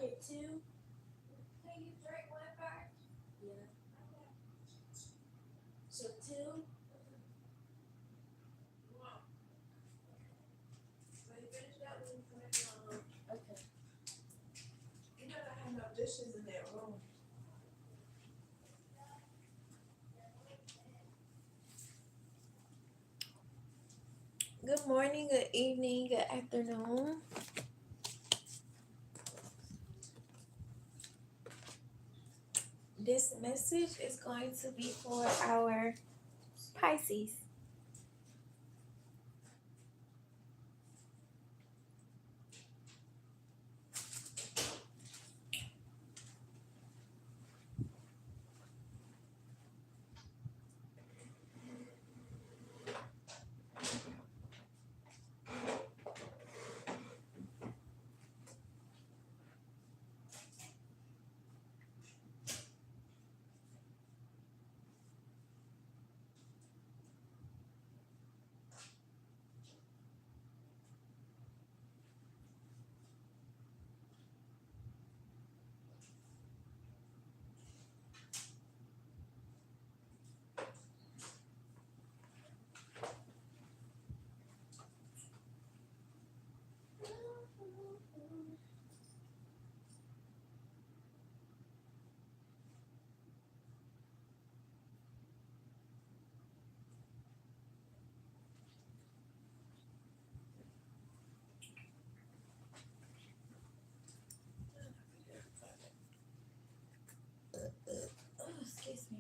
get two. Can you drink one first? Yeah. So two. When you finish that one, come back on. Okay. You know I have no dishes in that room. Good morning, good evening, good afternoon. This message is going to be for our Pisces. Oh, excuse me.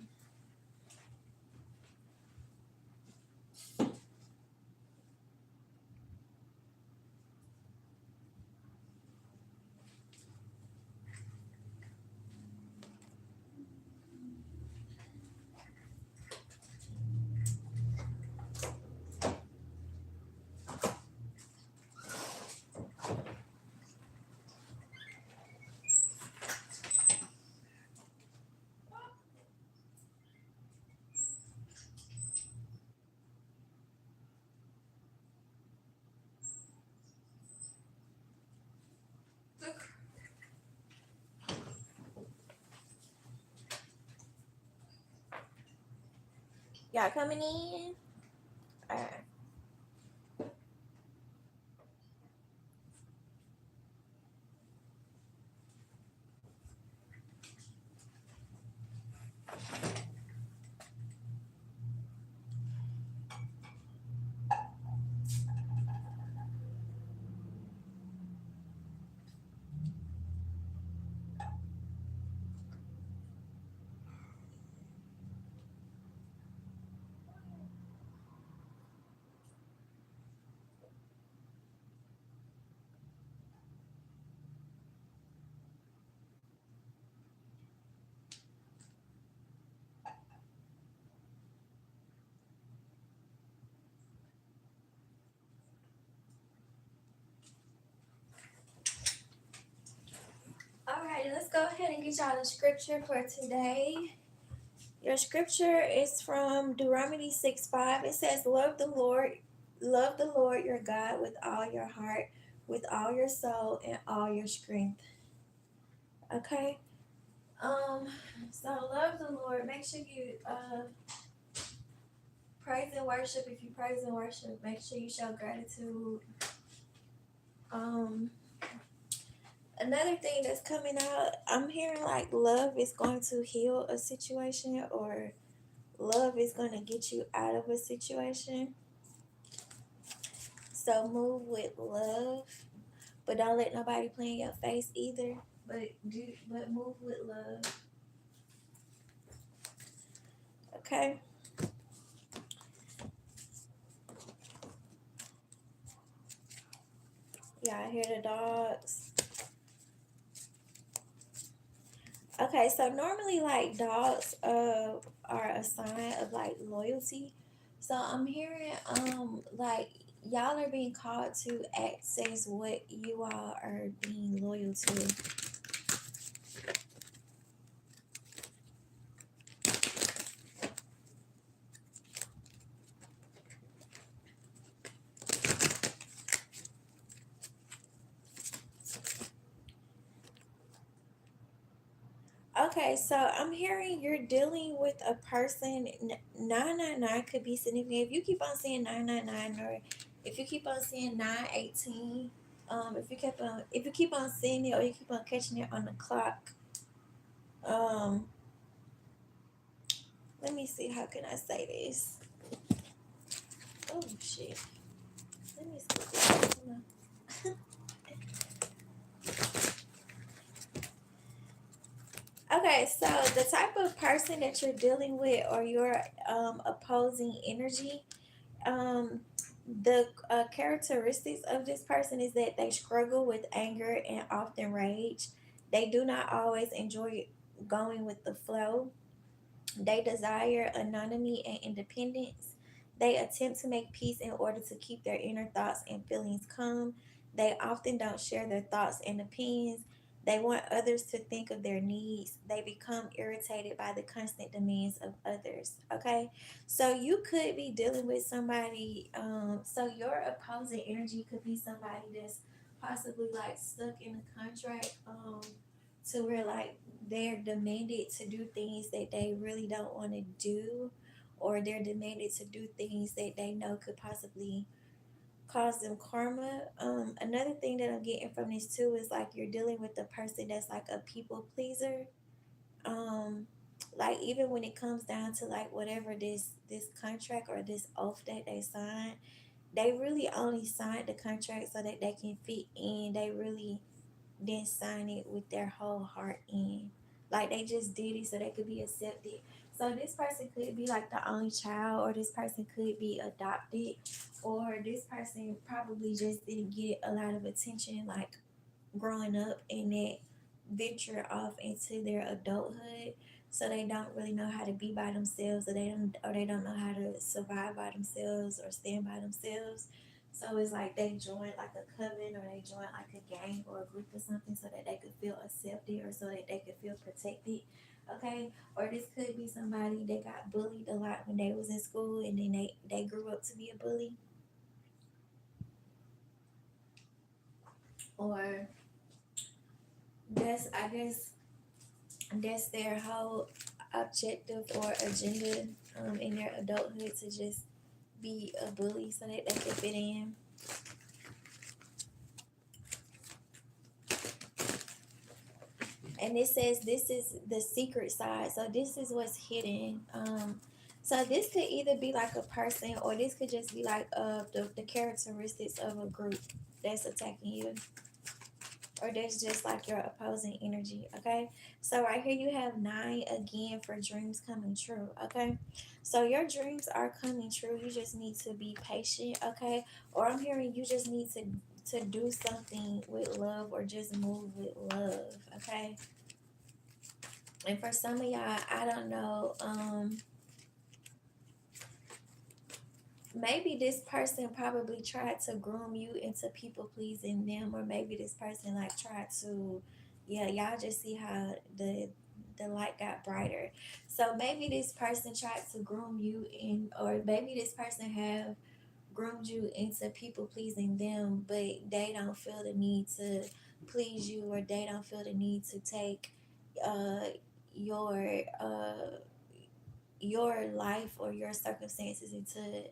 Y'all coming in? Alright. Alright, let's go ahead and get y'all the scripture for today. Your scripture is from Deuteronomy 6:5. It says, love the Lord your God with all your heart, with all your soul, and all your strength. Okay? So love the Lord. Make sure you praise and worship. If you praise and worship, make sure you show gratitude. Another thing that's coming out, I'm hearing like love is going to heal a situation, or love is going to get you out of a situation. So move with love, but don't let nobody play in your face either. But move with love. Okay. Y'all hear the dogs? Okay, so normally like dogs are a sign of like loyalty. So I'm hearing like y'all are being called to access what you all are being loyal to. Okay, so I'm hearing you're dealing with a person. 999 could be significant. If you keep on seeing 999, or if you keep on seeing 918, if you keep on seeing it, or you keep on catching it on the clock, um, let me see. How can I say this? Oh shit. Let me see. Hold on. Okay, so the type of person that you're dealing with, or your opposing energy, um the characteristics of this person is that they struggle with anger and often rage. They do not always enjoy going with the flow. They desire anonymity and independence. They attempt to make peace in order to keep their inner thoughts and feelings calm. They often don't share their thoughts and opinions. They want others to think of their needs. They become irritated by the constant demands of others. Okay, so you could be dealing with somebody. So your opposing energy could be somebody that's possibly like stuck in a contract. To where like they're demanded to do things that they really don't want to do, or they're demanded to do things that they know could possibly cause them karma. Another thing that I'm getting from this too is like you're dealing with a person that's like a people pleaser. um like even when it comes down to like whatever this contract or this oath that they signed, they really only signed the contract so that they can fit in. They really didn't sign it with their whole heart in. Like they just did it so they could be accepted. So this person could be like the only child, or this person could be adopted, or this person probably just didn't get a lot of attention like growing up, and that venture off into their adulthood. So they don't really know how to be by themselves, or they don't know how to survive by themselves or stand by themselves. So it's like they join like a coven, or they join like a gang or a group or something, so that they could feel accepted, or so that they could feel protected. Okay, or this could be somebody that got bullied a lot when they was in school, and then they grew up to be a bully. Or that's, I guess, that's their whole objective or agenda, in their adulthood, to just be a bully so that they can fit in. And it says this is the secret side. So this is what's hidden. So this could either be like a person, or this could just be like the characteristics of a group that's attacking you, or that's just like your opposing energy. Okay, so right here you have 9 again for dreams coming true. Okay, so your dreams are coming true. You just need to be patient. Okay, or I'm hearing you just need to do something with love, or just move with love. Okay, and for some of y'all, I don't know, maybe this person probably tried to groom you into people pleasing them, or maybe this person like tried to, yeah, y'all just see how the light got brighter. So maybe this person tried to groom you in, or maybe this person have groomed you into people pleasing them, but they don't feel the need to please you, or they don't feel the need to take uh your uh your life or your circumstances into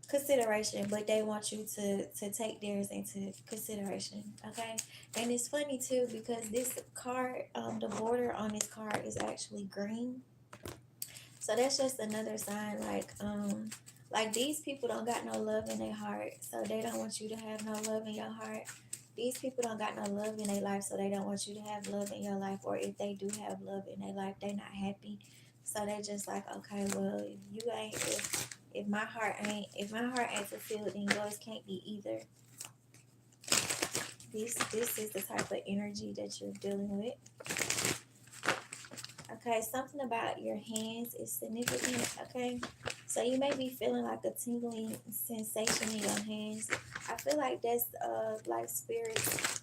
consideration, but they want you to take theirs into consideration. Okay, and it's funny too because this card, the border on this card is actually green. So that's just another sign, like these people don't got no love in their heart, so they don't want you to have no love in your heart. These people don't got no love in their life, so they don't want you to have love in your life. Or if they do have love in their life, they not happy. So they just like, okay, well, if you ain't, if my heart ain't fulfilled, then yours can't be either. This is the type of energy that you're dealing with. Okay, something about your hands is significant. Okay, so you may be feeling like a tingling sensation in your hands. I feel like that's like spirit's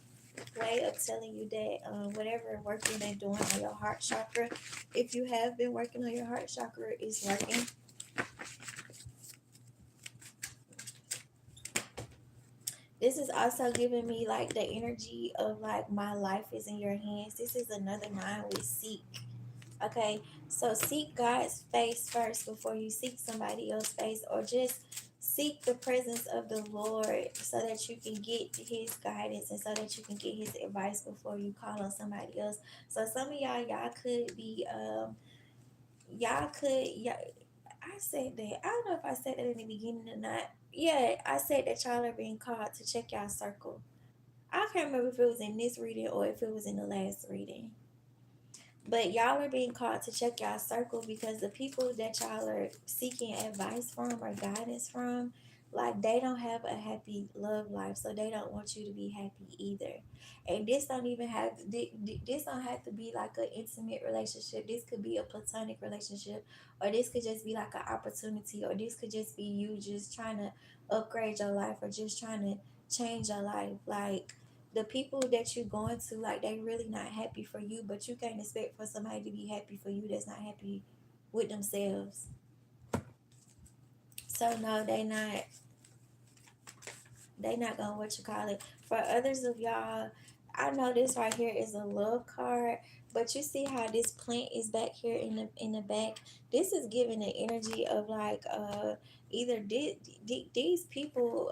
way of telling you that whatever work you've been doing on your heart chakra, if you have been working on your heart chakra, is working. This is also giving me like the energy of like my life is in your hands. This is another nine with seek. Okay, so seek God's face first before you seek somebody else's face, or just seek the presence of the Lord so that you can get his guidance and so that you can get his advice before you call on somebody else. So some of y'all could be y'all could yeah I said that. I don't know if I said that in the beginning or not. Yeah, I said that y'all are being called to check y'all circle. I can't remember if it was in this reading or if it was in the last reading. But y'all are being called to check y'all circle because the people that y'all are seeking advice from or guidance from, like they don't have a happy love life, so they don't want you to be happy either. And this don't even have this don't have to be like an intimate relationship. This could be a platonic relationship, or this could just be like an opportunity, or this could just be you just trying to upgrade your life or just trying to change your life. Like the people that you're going to, like they really not happy for you, but you can't expect for somebody to be happy for you that's not happy with themselves. So no, they not gonna what you call it. For others of y'all, I know this right here is a love card, but you see how this plant is back here in the back. This is giving the energy of like either these people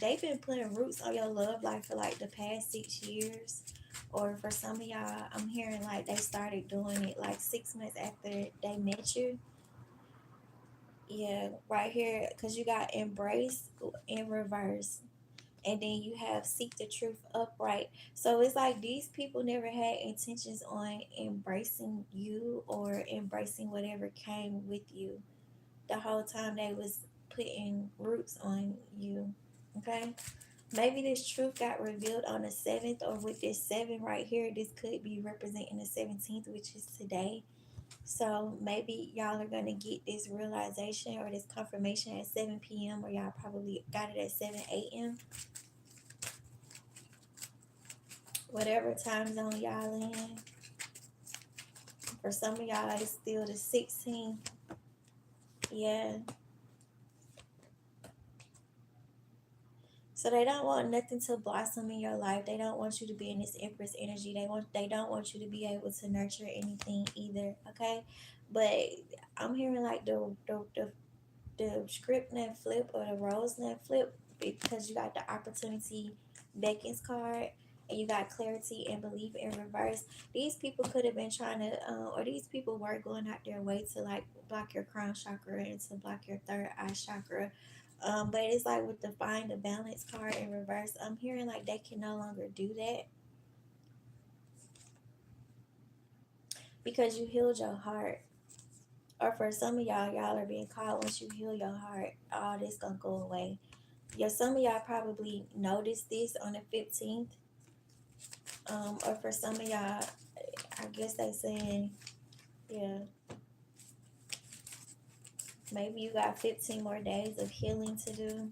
they've been putting roots on your love life for like the past 6 years. Or for some of y'all, I'm hearing like they started doing it like 6 months after they met you. Yeah, right here, because you got embrace in reverse. And then you have seek the truth upright. So it's like these people never had intentions on embracing you or embracing whatever came with you. The whole time they was putting roots on you. Okay? Maybe this truth got revealed on the 7th, or with this 7 right here, this could be representing the 17th, which is today. So maybe y'all are going to get this realization or this confirmation at 7 p.m., or y'all probably got it at 7 a.m. Whatever time zone y'all in. For some of y'all, it's still the 16th. Yeah. So they don't want nothing to blossom in your life. They don't want you to be in this Empress energy. They don't want you to be able to nurture anything either. Okay, but I'm hearing like the script net flip or the rose net flip, because you got the opportunity beckons card and you got clarity and belief in reverse. These people could have been trying to or these people were going out their way to like block your crown chakra and to block your third eye chakra. But it's like with the find the balance card in reverse, I'm hearing like they can no longer do that because you healed your heart. Or for some of y'all are being called, once you heal your heart, all this gonna go away. Yeah, some of y'all probably noticed this on the 15th. Or for some of y'all, I guess they saying, yeah, maybe you got 15 more days of healing to do.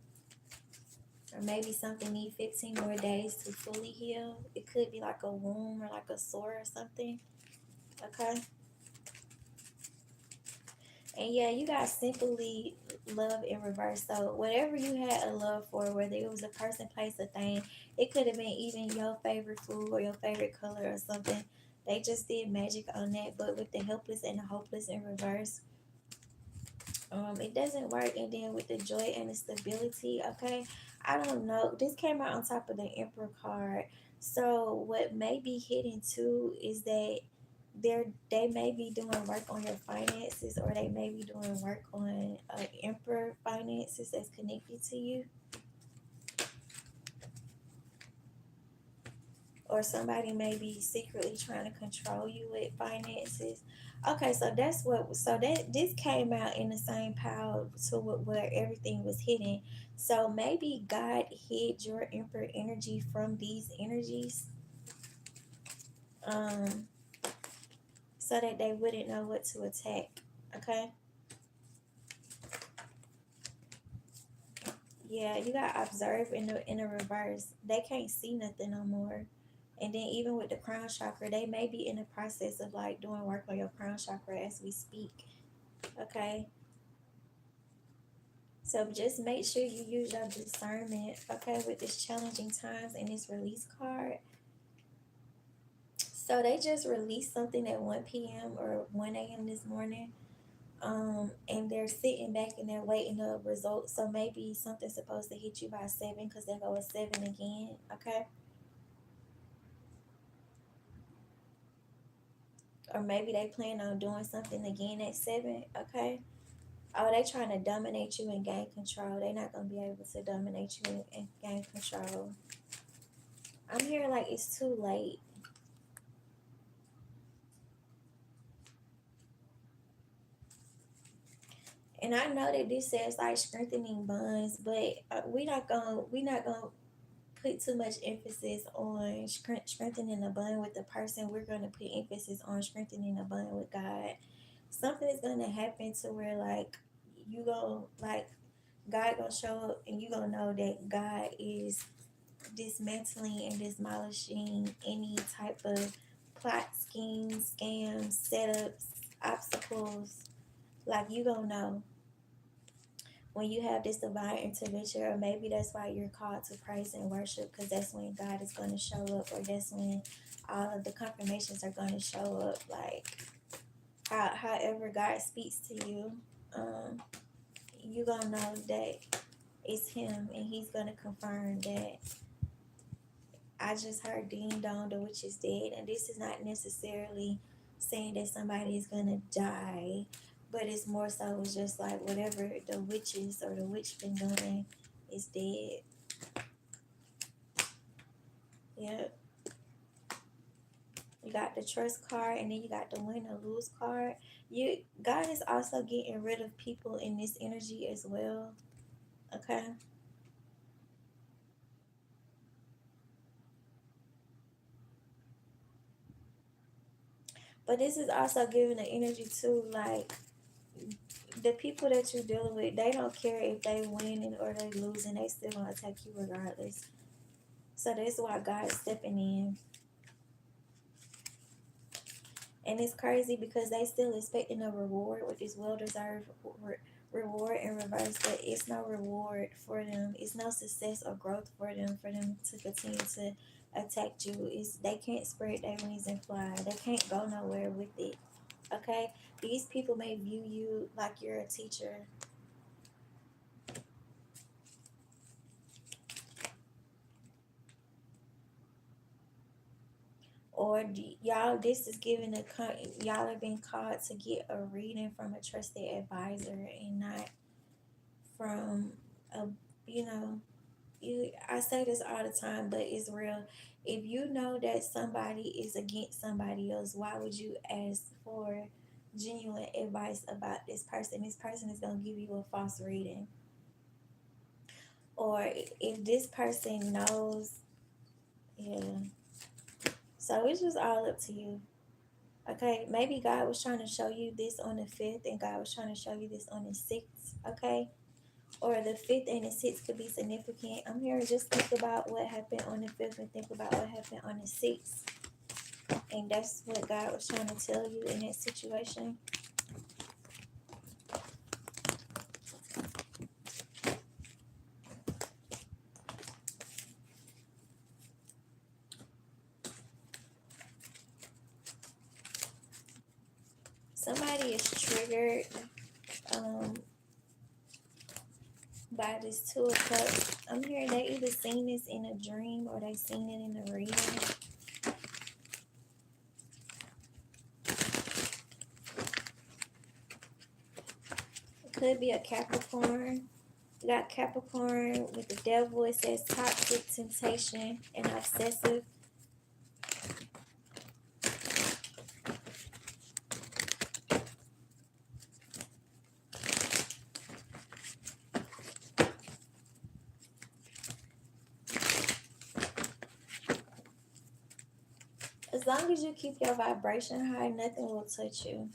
Or maybe something need 15 more days to fully heal. It could be like a wound or like a sore or something. Okay. And yeah, you got simply love in reverse. So whatever you had a love for, whether it was a person, place, a thing, it could have been even your favorite food or your favorite color or something. They just did magic on that. But with the helpless and the hopeless in reverse, it doesn't work. And then with the joy and the stability, okay, I don't know. This came out on top of the Emperor card. So what may be hidden too is that they may be doing work on your finances, or they may be doing work on Emperor finances that's connected to you, or somebody may be secretly trying to control you with finances. Okay, so that's what. So that this came out in the same power to where everything was hidden. So maybe God hid your Emperor energy from these energies, um, so that they wouldn't know what to attack. Okay. Yeah, you got observe in the reverse. They can't see nothing no more. And then even with the crown chakra, they may be in the process of like doing work on your crown chakra as we speak. Okay. So just make sure you use your discernment, okay, with this challenging times and this release card. So they just released something at 1 p.m. or 1 a.m. this morning. And they're sitting back and they're waiting the results. So maybe something's supposed to hit you by 7 because they go with 7 again, okay? Or maybe they plan on doing something again at 7, okay? Oh, they trying to dominate you and gain control. They're not going to be able to dominate you and gain control. I'm hearing like it's too late. And I know that this says like strengthening bonds, but we not gonna put too much emphasis on strengthening the bond with the person. We're gonna put emphasis on strengthening the bond with God. Something is gonna happen to where like you go like God gonna show up and you gonna know that God is dismantling and demolishing any type of plot, schemes, scams, setups, obstacles. Like you gonna know when you have this divine intervention, or maybe that's why you're called to praise and worship, because that's when God is going to show up, or that's when all of the confirmations are going to show up. Like, however God speaks to you, you're going to know that it's Him, and He's going to confirm that I just heard ding dong, the witch is dead. And this is not necessarily saying that somebody is going to die, but it's more so it's just like whatever the witches or the witch been doing is dead. Yep. You got the trust card, and then you got the win or lose card. God is also getting rid of people in this energy as well. Okay. But this is also giving the energy to like the people that you're dealing with, they don't care if they winning or they losing, they still gonna attack you regardless. So that's why God's stepping in. And it's crazy because they still expecting a reward with this well-deserved reward in reverse, but it's no reward for them. It's no success or growth for them to continue to attack you. Is they can't spread their wings and fly. They can't go nowhere with it. Okay? These people may view you like you're a teacher. Or y'all, this is giving y'all are being called to get a reading from a trusted advisor and not from a, you know, I say this all the time, but it's real. If you know that somebody is against somebody else, why would you ask for genuine advice about this person? This person is going to give you a false reading. Or if this person knows, yeah. So it's just all up to you. Okay, maybe God was trying to show you this on the 5th, and God was trying to show you this on the 6th, okay? Or the 5th and the 6th could be significant. I'm here to just think about what happened on the 5th and think about what happened on the 6th. And that's what God was trying to tell you in that situation. Somebody is triggered by this 2 of Cups. I'm hearing they either seen this in a dream or they seen it in a reading. It could be a Capricorn. You got Capricorn with the devil. It says toxic, temptation, and obsessive. As long as you keep your vibration high, nothing will touch you.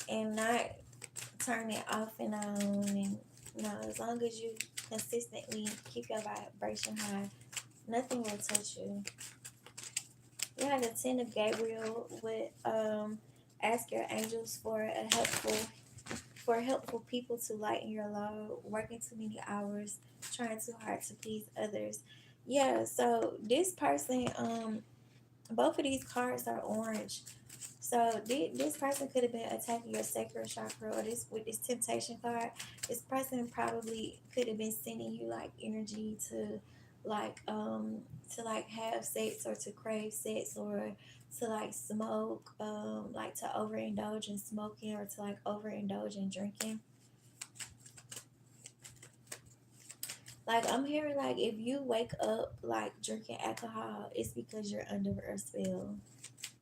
And not turn it off and on. And no, as long as you consistently keep your vibration high, nothing will touch you. You have the 10 of Gabriel with ask your angels for a helpful for helpful people to lighten your load, working too many hours, trying too hard to please others. Yeah, so this person, both of these cards are orange. So this person could have been attacking your sacral chakra, or this with this temptation card. This person probably could have been sending you like energy to like have sex, or to crave sex, or to like smoke, like to overindulge in smoking, or to like overindulge in drinking. Like I'm hearing like if you wake up like drinking alcohol, it's because you're under a spell.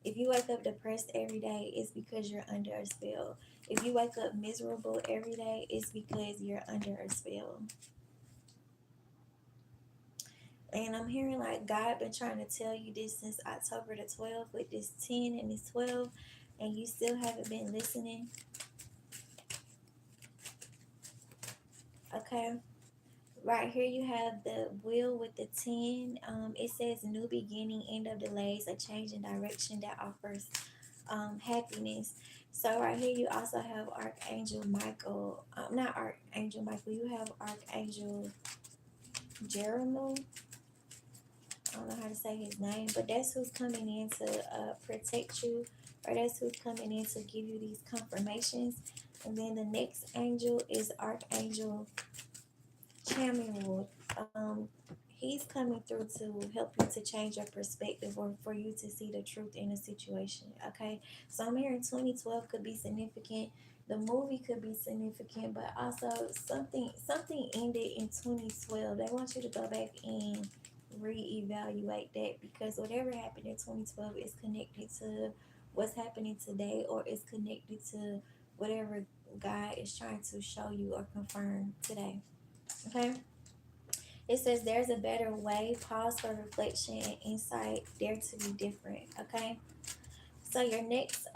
If you wake up depressed every day, it's because you're under a spell. If you wake up miserable every day, it's because you're under a spell. And I'm hearing like God been trying to tell you this since October the 12th with this 10 and this 12, and you still haven't been listening. Okay. Right here you have the wheel with the 10. It says new beginning, end of delays, a change in direction that offers happiness. So right here you also have Archangel Michael. Not Archangel Michael. You have Archangel Jeremiah. I don't know how to say his name, but that's who's coming in to protect you, or that's who's coming in to give you these confirmations. And then the next angel is Archangel Chamuel. He's coming through to help you to change your perspective, or for you to see the truth in a situation. Okay, so I'm hearing 2012 could be significant. The movie could be significant, but also something ended in 2012. They want you to go back and reevaluate that, because whatever happened in 2012 is connected to what's happening today, or is connected to whatever God is trying to show you or confirm today. Okay. It says there's a better way. Pause for reflection and insight. Dare to be different. Okay. So your next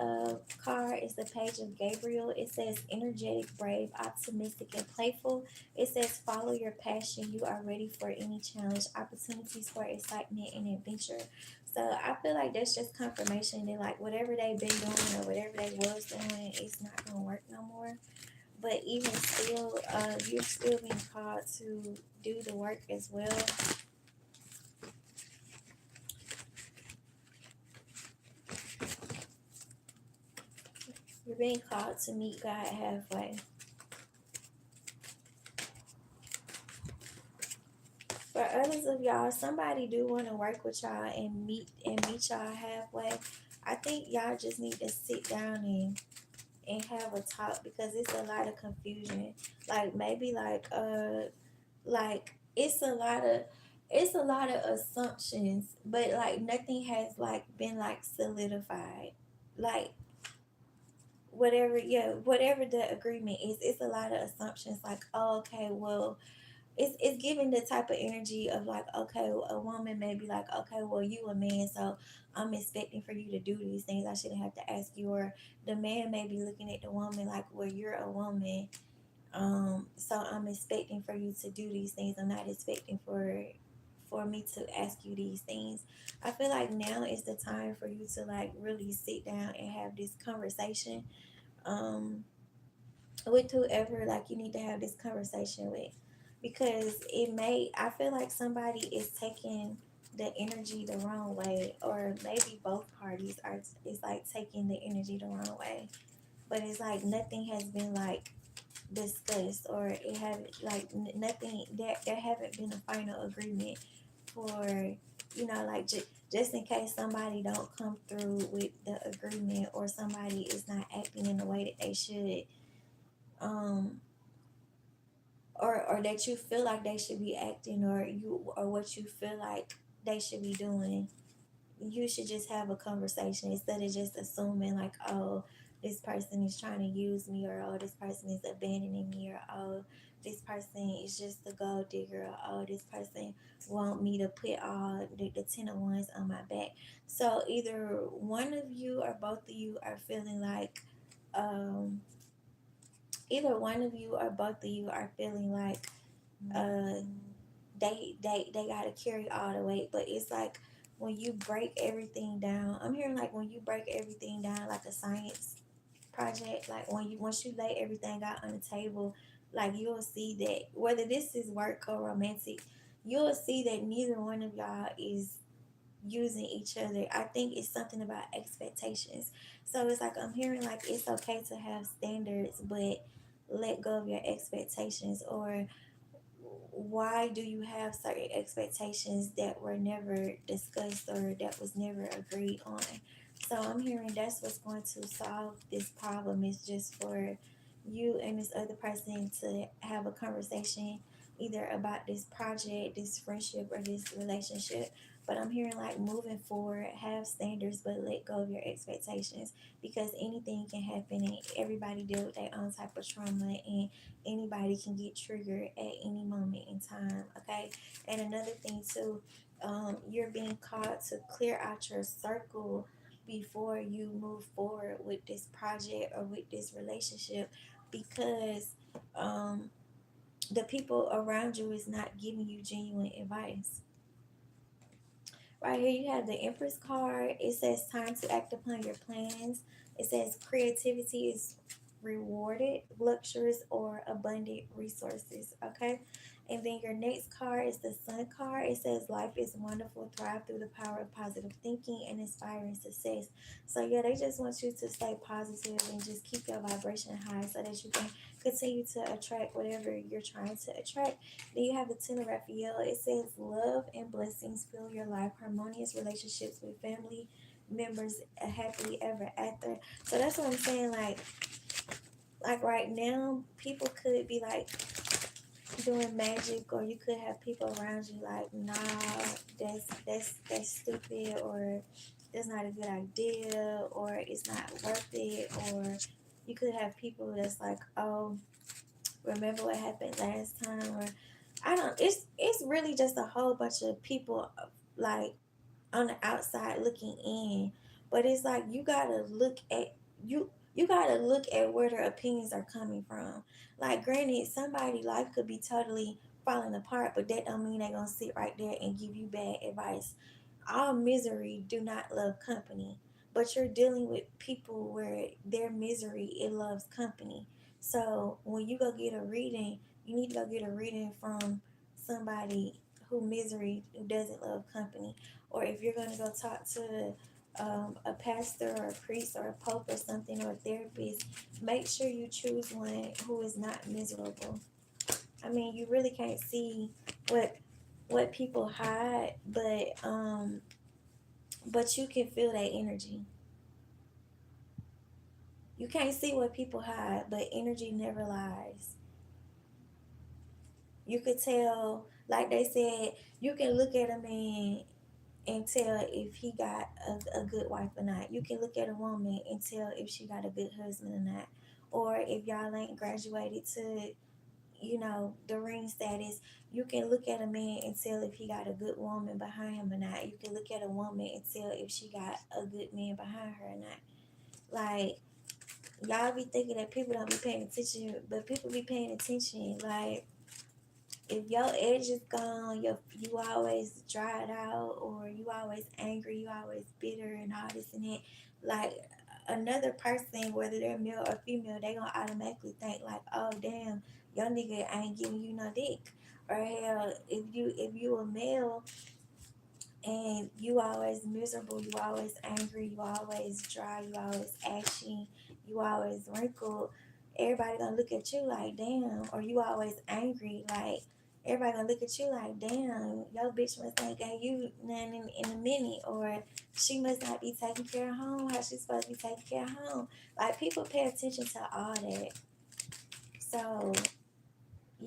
card is the Page of Gabriel. It says energetic, brave, optimistic, and playful. It says follow your passion. You are ready for any challenge. Opportunities for excitement and adventure. So I feel like that's just confirmation that like whatever they've been doing, or whatever they was doing, it's not gonna work no more. But even still, you're still being called to do the work as well. You're being called to meet God halfway. For others of y'all, somebody do want to work with y'all and meet y'all halfway. I think y'all just need to sit down and have a talk, because it's a lot of confusion. Like maybe like it's a lot of assumptions, but like nothing has like been like solidified. Like whatever the agreement is, it's a lot of assumptions. Like, oh, okay, well, it's giving the type of energy of like, okay, a woman may be like, okay, well, you a man, so I'm expecting for you to do these things. I shouldn't have to ask you. Or the man may be looking at the woman like, well, you're a woman, so I'm expecting for you to do these things. I'm not expecting for me to ask you these things. I feel like now is the time for you to like really sit down and have this conversation, um, with whoever like you need to have this conversation with, because I feel like somebody is taking the energy the wrong way, or maybe both parties are is like taking the energy the wrong way, but it's like nothing has been like discussed, or it haven't like nothing, there haven't been a final agreement for, like just in case somebody don't come through with the agreement, or somebody is not acting in the way that they should, um or that you feel like they should be acting, or what you feel like they should be doing. You should just have a conversation, instead of just assuming like, oh, this person is trying to use me, or oh, this person is abandoning me, or oh, this person is just a gold digger, or oh, this person want me to put all the 10 of wands on my back. So either one of you or both of you are feeling like, um either one of you or both of you are feeling like, uh they gotta carry all the weight. But it's like when you break everything down, I'm hearing like when you break everything down like a science, project, like once you lay everything out on the table, like you'll see that whether this is work or romantic, you'll see that neither one of y'all is using each other. I think it's something about expectations. So it's like I'm hearing like it's okay to have standards, but let go of your expectations. Or why do you have certain expectations that were never discussed or that was never agreed on? So I'm hearing that's what's going to solve this problem, is just for you and this other person to have a conversation either about this project, this friendship, or this relationship. But I'm hearing like moving forward, have standards, but let go of your expectations, because anything can happen and everybody deal with their own type of trauma, and anybody can get triggered at any moment in time. Okay. And another thing too, you're being called to clear out your circle before you move forward with this project or with this relationship, because um, the people around you is not giving you genuine advice. Right here, you have the Empress card. It says time to act upon your plans. It says creativity is rewarded, luxuries or abundant resources. Okay. And then your next card is the Sun card. It says life is wonderful, thrive through the power of positive thinking and inspiring success. So, yeah, they just want you to stay positive and just keep your vibration high so that you can continue to attract whatever you're trying to attract. Then you have the Ten of Raphael. It says love and blessings fill your life, harmonious relationships with family members, a happily ever after. So that's what I'm saying. Like right now, people could be like doing magic, or you could have people around you like, nah, that's stupid, or that's not a good idea, or it's not worth it, or you could have people that's like, oh, remember what happened last time, or I don't. It's really just a whole bunch of people like on the outside looking in, but it's like you gotta look at where their opinions are coming from. Like, granted, somebody life could be totally falling apart, but that don't mean they're gonna sit right there and give you bad advice. All misery do not love company, but you're dealing with people where their misery, it loves company. So when you go get a reading, you need to go get a reading from somebody who doesn't love company. Or if you're gonna go talk to a pastor or a priest or a pope or something, or a therapist, make sure you choose one who is not miserable. I mean, you really can't see what people hide, but you can feel that energy. You can't see what people hide, but energy never lies. You could tell, like they said, you can look at a man and tell if he got a good wife or not. You can look at a woman and tell if she got a good husband or not. Or if y'all ain't graduated to, the ring status, you can look at a man and tell if he got a good woman behind him or not. You can look at a woman and tell if she got a good man behind her or not. Like, y'all be thinking that people don't be paying attention, but people be paying attention. Like, if your edge is gone, you always dried out, or you always angry, you always bitter, and all this and that. Like, another person, whether they're male or female, they gonna automatically think like, oh damn, your nigga ain't giving you no dick. Or hell, if you a male and you always miserable, you always angry, you always dry, you always ashy, you always wrinkled, everybody gonna look at you like damn. Or you always angry, like everybody gonna look at you like damn, your bitch must ain't got you nothing in a minute, or she must not be taking care of home how she's supposed to be taking care of home. Like, people pay attention to all that. So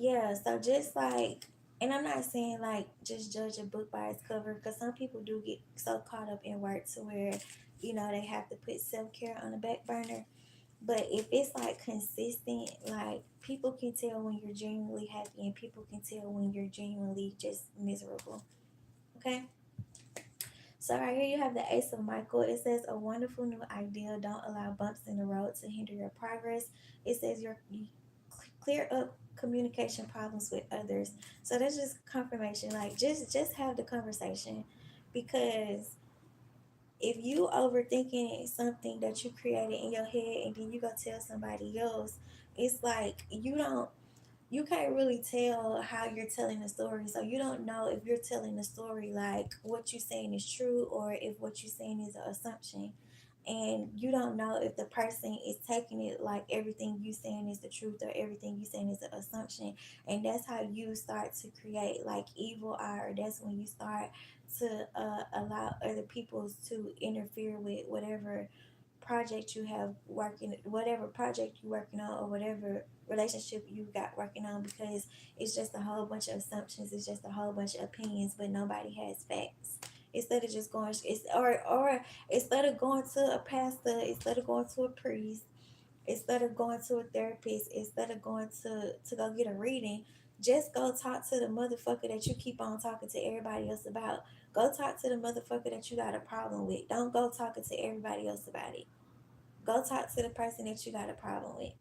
yeah, so just like, and I'm not saying like just judge a book by its cover, because some people do get so caught up in work to where, they have to put self care on the back burner. But if it's like consistent, like, people can tell when you're genuinely happy, and people can tell when you're genuinely just miserable. Okay? So right here you have the Ace of Michael. It says a wonderful new idea. Don't allow bumps in the road to hinder your progress. It says you clear up communication problems with others. So that's just confirmation. Like, just have the conversation, because if you overthinking something that you created in your head and then you go tell somebody else, it's like you can't really tell how you're telling the story. So you don't know if you're telling the story like what you're saying is true or if what you're saying is an assumption. And you don't know if the person is taking it like everything you saying is the truth or everything you saying is an assumption. And that's how you start to create like evil eye, or that's when you start to allow other people to interfere with whatever project you working on, or whatever relationship you got working on, because it's just a whole bunch of assumptions, it's just a whole bunch of opinions, but nobody has facts. Instead of just going, or instead of going to a pastor, instead of going to a priest, instead of going to a therapist, instead of going to go get a reading, just go talk to the motherfucker that you keep on talking to everybody else about. Go talk to the motherfucker that you got a problem with. Don't go talking to everybody else about it. Go talk to the person that you got a problem with.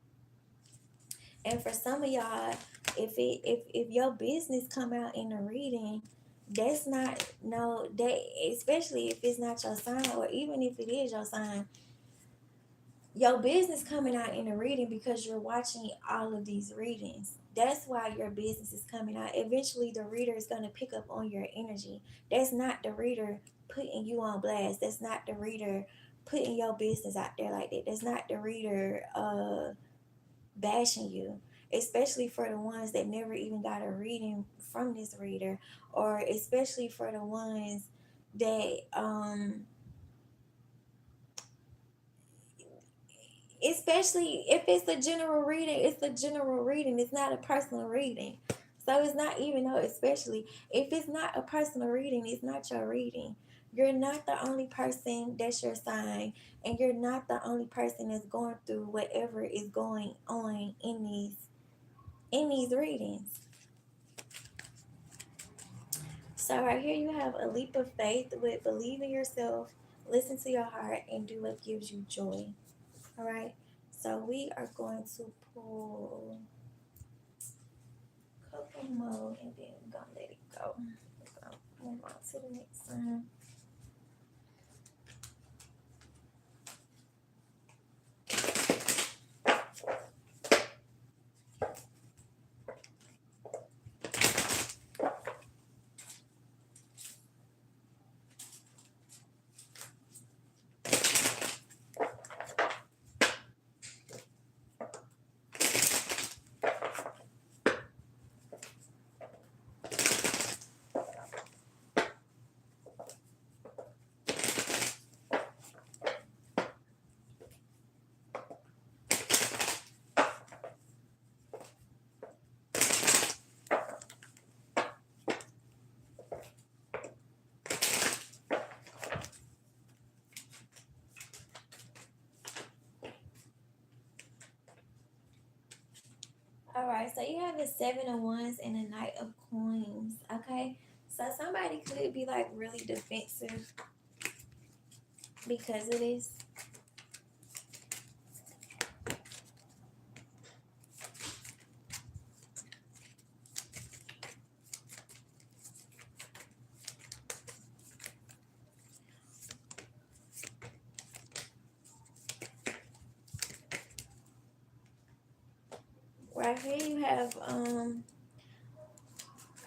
And for some of y'all, if your business come out in a reading, that's not no that, especially if it's not your sign, or even if it is your sign, your business coming out in a reading because you're watching all of these readings. That's why your business is coming out. Eventually the reader is going to pick up on your energy. That's not the reader putting you on blast. That's not the reader putting your business out there like that. That's not the reader bashing you, especially for the ones that never even got a reading from this reader, or especially for the ones that especially if it's a general reading, it's a general reading, it's not a personal reading. So it's not even though, especially if it's not a personal reading, it's not your reading. You're not the only person that's your sign, and you're not the only person that's going through whatever is going on in these readings. So right here you have a leap of faith with believe in yourself, listen to your heart, and do what gives you joy. All right. So we are going to pull a couple more, and then we're gonna let it go. We're gonna move on to the next one. All right. So you have the Seven of Wands and the Knight of Coins. Okay. So somebody could be like really defensive because of this. Right here you have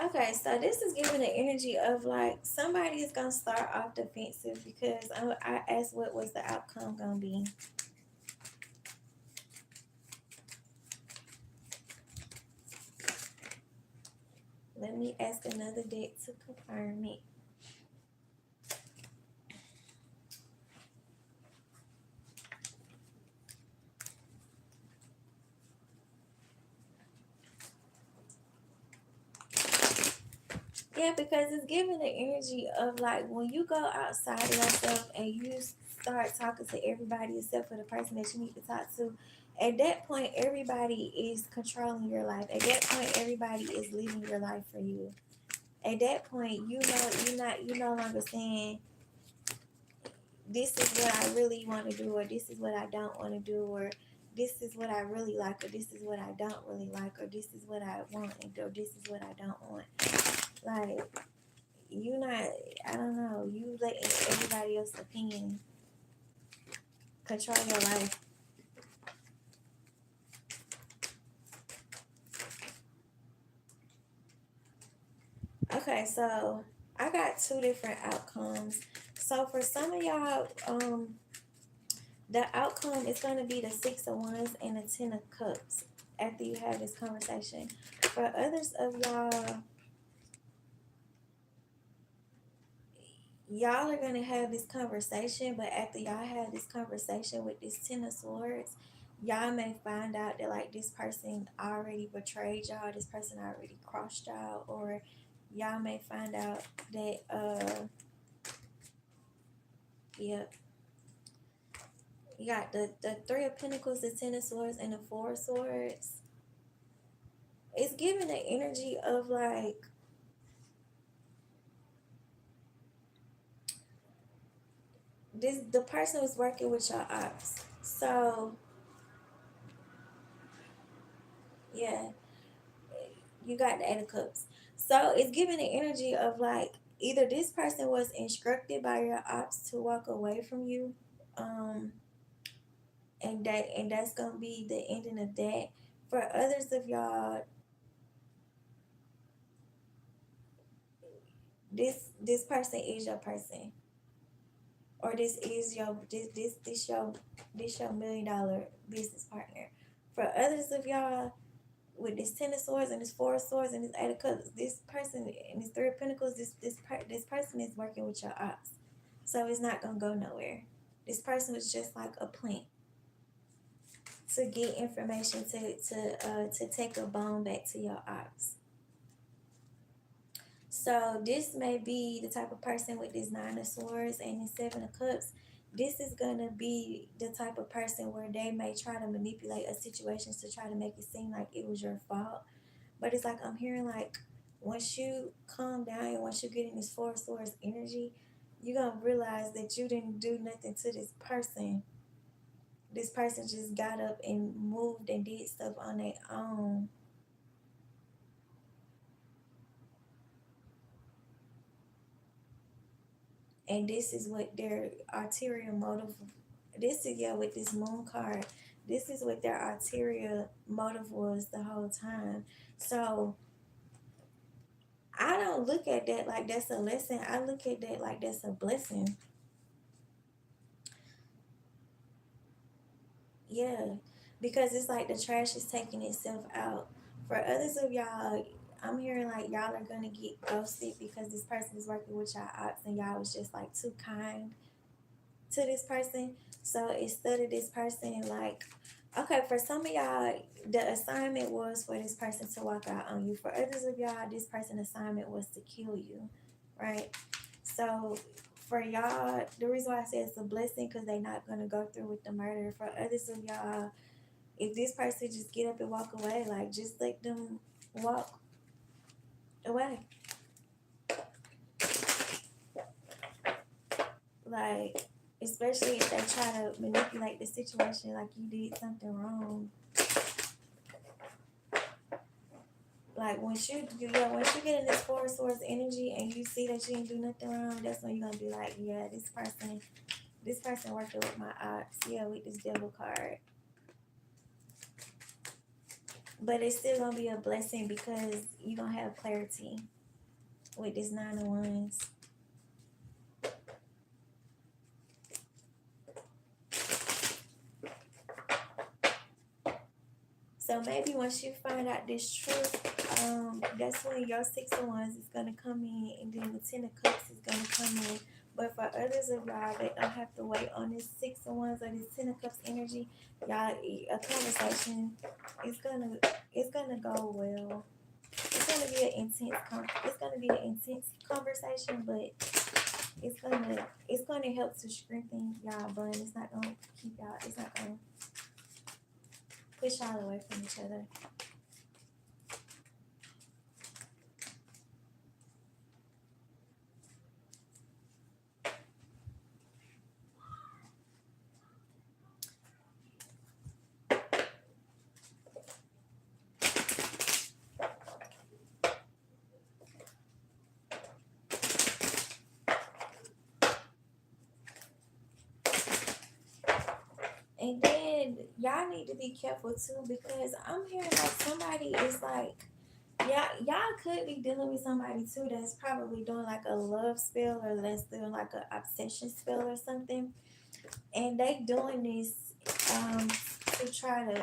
okay, so this is giving the energy of like somebody is gonna start off defensive because I asked what was the outcome gonna be. Let me ask another deck to confirm it. Yeah, because it's giving the energy of like when you go outside of yourself and you start talking to everybody except for the person that you need to talk to. At that point, everybody is controlling your life. At that point, everybody is living your life for you. At that point, you're no longer saying this is what I really want to do, or this is what I don't want to do, or this is what I really like, or this is what I don't really like, or this is what I want, or this is what I don't want. Like, you not, I don't know, you letting everybody else's opinion control your life. Okay, so I got two different outcomes. So for some of y'all, the outcome is going to be the Six of Wands and the Ten of Cups after you have this conversation. For others of y'all are going to have this conversation, but after y'all have this conversation with this Ten of Swords, y'all may find out that like this person already betrayed y'all, this person already crossed y'all, or y'all may find out that yeah, you got the Three of Pentacles, the Ten of Swords, and the Four of Swords. It's giving the energy of like the person was working with your ops. So yeah, you got the Eight of Cups. So it's giving the energy of like either this person was instructed by your ops to walk away from you, um, and that's gonna be the ending of that. For others of y'all, this person is your person, or this is your this your $1,000,000 business partner. For others of y'all, with this Ten of Swords and this Four of Swords and this Eight of Cups, this person and this Three of Pentacles, this person is working with your ops, so it's not gonna go nowhere. This person was just like a plant to get information to take a bone back to your ops. So this may be the type of person with this Nine of Swords and this Seven of Cups. This is going to be the type of person where they may try to manipulate a situation to try to make it seem like it was your fault. But it's like I'm hearing like once you calm down and once you get in this Four of Swords energy, you're going to realize that you didn't do nothing to this person. This person just got up and moved and did stuff on their own. And this is what their ulterior motive, this is, yeah, with this Moon card, this is what their ulterior motive was the whole time. So I don't look at that like that's a lesson. I look at that like that's a blessing. Yeah, because it's like the trash is taking itself out. For others of y'all, I'm hearing like y'all are gonna get ghosted because this person is working with y'all ops and y'all was just like too kind to this person. So instead of this person, like, okay, for some of y'all, the assignment was for this person to walk out on you. For others of y'all, this person's assignment was to kill you, right? So for y'all, the reason why I say it's a blessing because they're not gonna go through with the murder. For others of y'all, if this person just get up and walk away, like just let them walk away. Like, especially if they try to manipulate the situation like you did something wrong. Like once you get in this Four of Swords energy and you see that you didn't do nothing wrong, that's when you're gonna be like, yeah, this person working with my ops, yeah, with this Devil card. But it's still gonna be a blessing because you're gonna have clarity with this Nine of Wands. So maybe once you find out this truth, that's when your Six of Wands is gonna come in, and then the Ten of Cups is gonna come in. But for others of y'all that don't have to wait on this Six of Wands or this Ten of Cups energy, y'all, a conversation is gonna go well. It's gonna be an intense conversation, but it's gonna help to strengthen y'all bond. It's not gonna keep y'all. It's not gonna push y'all away from each other. And then y'all need to be careful too, because I'm hearing like somebody is like, y'all could be dealing with somebody too that's probably doing like a love spell, or that's doing like a obsession spell or something, and they doing this um to try to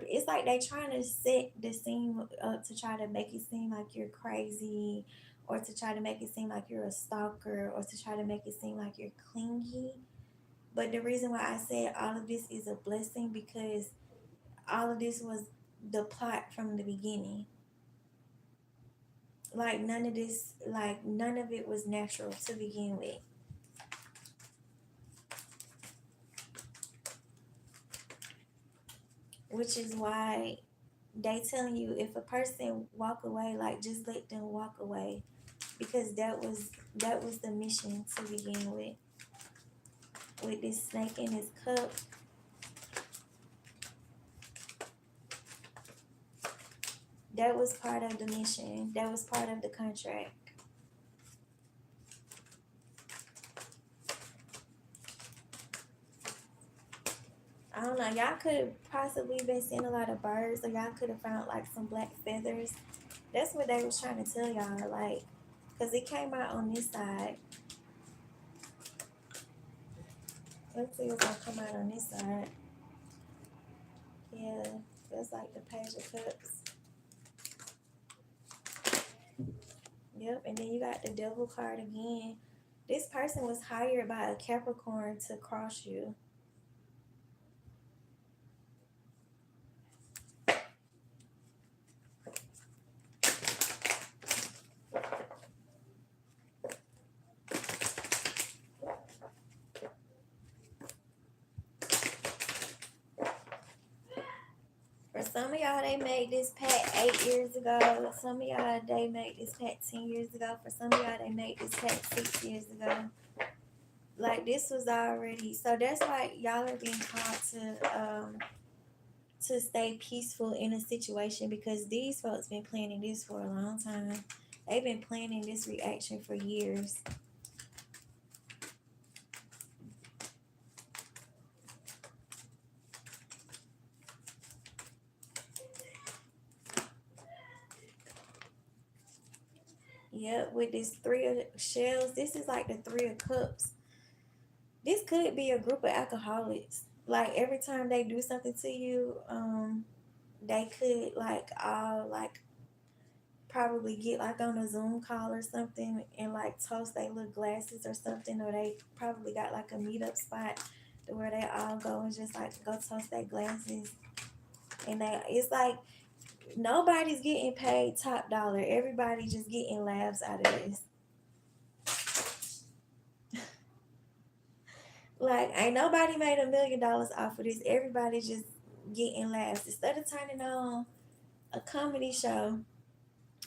it's like they trying to set the scene up to try to make it seem like you're crazy, or to try to make it seem like you're a stalker, or to try to make it seem like you're clingy. But the reason why I said all of this is a blessing, because all of this was the plot from the beginning. Like none of it was natural to begin with. Which is why they telling you, if a person walk away, like just let them walk away, because that was the mission to begin with this snake in his cup. That was part of the mission. That was part of the contract. I don't know. Y'all could have possibly been seeing a lot of birds, or y'all could have found like some black feathers. That's what they was trying to tell y'all, like, cause it came out on this side. Let's see what's gonna come out on this side. Yeah, that's like the Page of Cups. Yep, and then you got the Devil card again. This person was hired by a Capricorn to cross you. For some of y'all, they made this pact 8 years ago. Some of y'all, they made this pact 10 years ago. For some of y'all, they made this pact 6 years ago. Like, this was already... So that's why y'all are being called to stay peaceful in a situation, because these folks been planning this for a long time. They've been planning this reaction for years. Yep, with this 3 of shells, this is like the 3 of cups. This could be a group of alcoholics. Like, every time they do something to you, they could like all like probably get like on a Zoom call or something and like toast their little glasses or something, or they probably got like a meetup spot where they all go and just like go toast their glasses. And it's like nobody's getting paid top dollar. Everybody just getting laughs out of this. Like, ain't nobody made $1 million off of this. Everybody just getting laughs. Instead of turning on a comedy show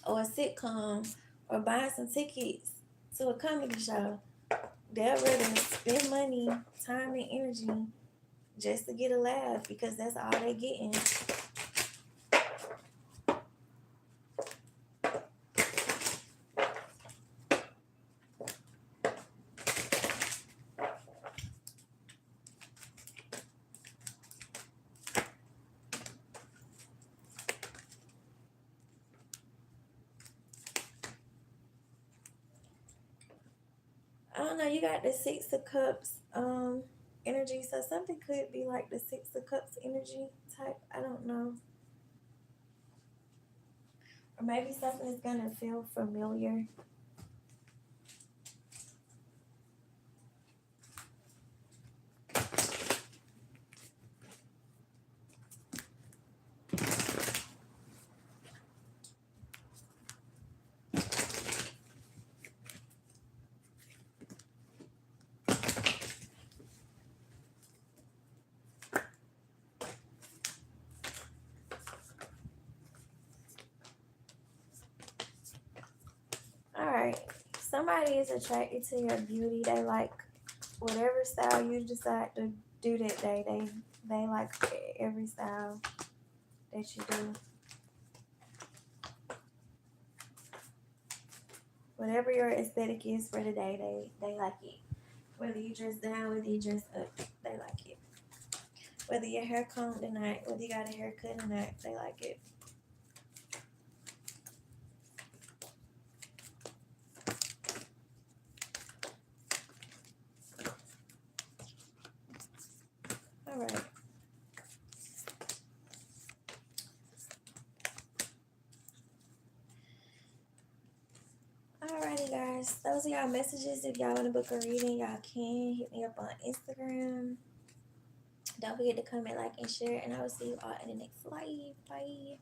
or a sitcom or buying some tickets to a comedy show, they'll rather spend money, time, and energy just to get a laugh, because that's all they getting. I don't know, you got the 6 of Cups energy, so something could be like the 6 of Cups energy type. I don't know. Or maybe something is gonna feel familiar. Alright. Somebody is attracted to your beauty. They like whatever style you decide to do that day. They like every style that you do. Whatever your aesthetic is for the day, they like it. Whether you dress down, whether you dress up, they like it. Whether your hair combed or not, whether you got a haircut or not, they like it. Alright. Alrighty guys, those are y'all messages. If y'all want to book a reading, y'all can hit me up on Instagram. Don't forget to comment, like, and share, and I will see you all in the next live. Bye.